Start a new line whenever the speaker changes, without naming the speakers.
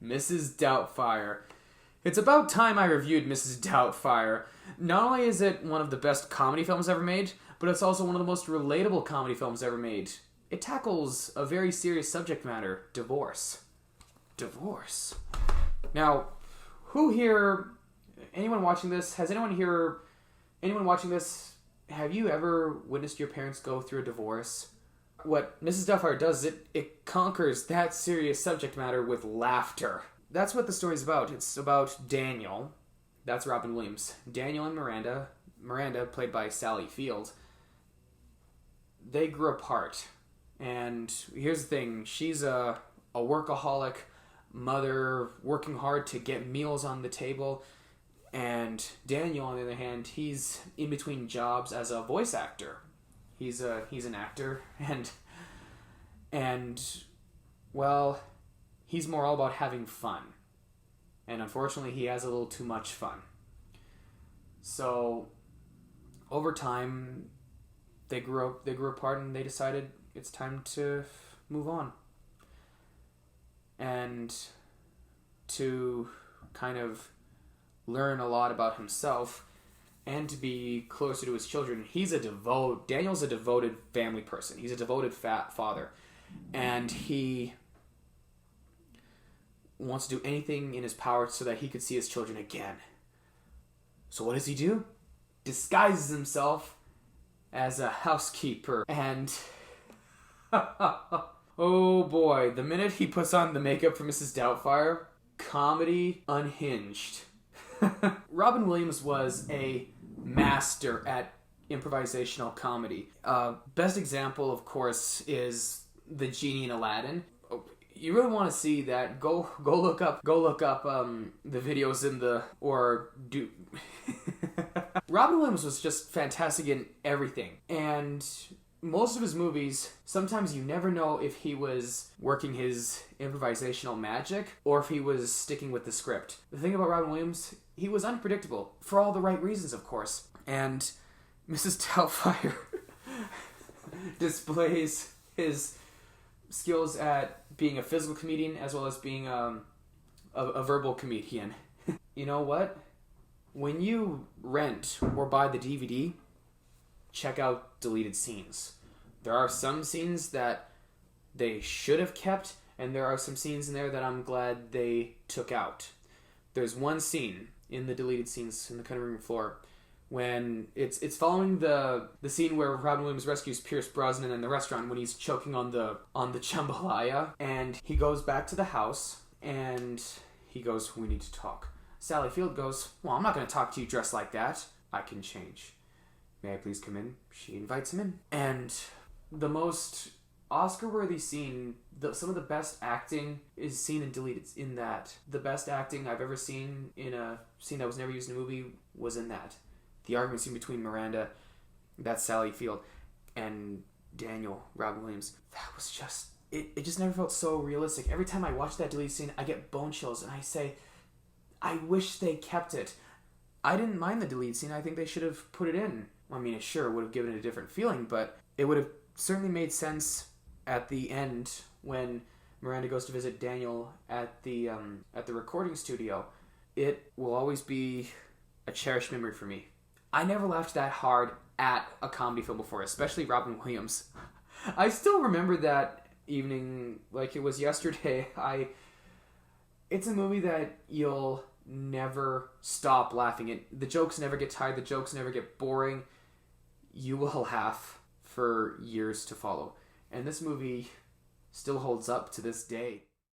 Mrs. Doubtfire. It's about time I reviewed Mrs. Doubtfire. Not only is it one of the best comedy films ever made, but it's also one of the most relatable comedy films ever made. It tackles a very serious subject matter, divorce. Divorce. Now, who here, anyone watching this, have you ever witnessed your parents go through a divorce? What Mrs. Doubtfire does is it conquers that serious subject matter with laughter. That's what the story's about. It's about Daniel. That's Robin Williams. Daniel and Miranda. Miranda, played by Sally Field. They grew apart. And here's the thing. She's a workaholic mother working hard to get meals on the table. And Daniel, on the other hand, he's in between jobs as a voice actor. He's an actor, and well, he's more all about having fun. And unfortunately, he has a little too much fun. So, over time, they grew apart, and they decided it's time to move on. And to kind of learn a lot about himself and to be closer to his children. Daniel's a devoted family person. He's a devoted father. And he wants to do anything in his power so that he could see his children again. So what does he do? Disguises himself as a housekeeper. And oh boy, the minute he puts on the makeup for Mrs. Doubtfire, comedy unhinged. Robin Williams was a master at improvisational comedy. Best example, of course, is the genie in Aladdin. You really want to see that? Go look up the videos Robin Williams was just fantastic in everything, and most of his movies, sometimes you never know if he was working his improvisational magic or if he was sticking with the script. The thing about Robin Williams, he was unpredictable for all the right reasons, of course. And Mrs. Doubtfire displays his skills at being a physical comedian as well as being a verbal comedian. You know what? When you rent or buy the DVD, check out deleted scenes. There are some scenes that they should have kept, and there are some scenes in there that I'm glad they took out. There's one scene in the deleted scenes in the cutting room floor when it's following the scene where Robin Williams rescues Pierce Brosnan in the restaurant when he's choking on the jambalaya, and he goes back to the house and he goes, "We need to talk." Sally Field goes, "Well, I'm not going to talk to you dressed like that. I can change. May I please come in?" She invites him in. And the most Oscar-worthy scene, some of the best acting is seen in deleted in that. The best acting I've ever seen in a scene that was never used in a movie was in that. The argument scene between Miranda, that's Sally Field, and Daniel, Robin Williams. That was just, it just never felt so realistic. Every time I watch that deleted scene, I get bone chills, and I say, I wish they kept it. I didn't mind the deleted scene. I think they should have put it in. I mean, it sure would have given it a different feeling, but it would have certainly made sense at the end when Miranda goes to visit Daniel at the recording studio. It will always be a cherished memory for me. I never laughed that hard at a comedy film before, especially Robin Williams. I still remember that evening like it was yesterday. It's a movie that you'll never stop laughing at. The jokes never get tired. The jokes never get boring. You will laugh for years to follow. And this movie still holds up to this day.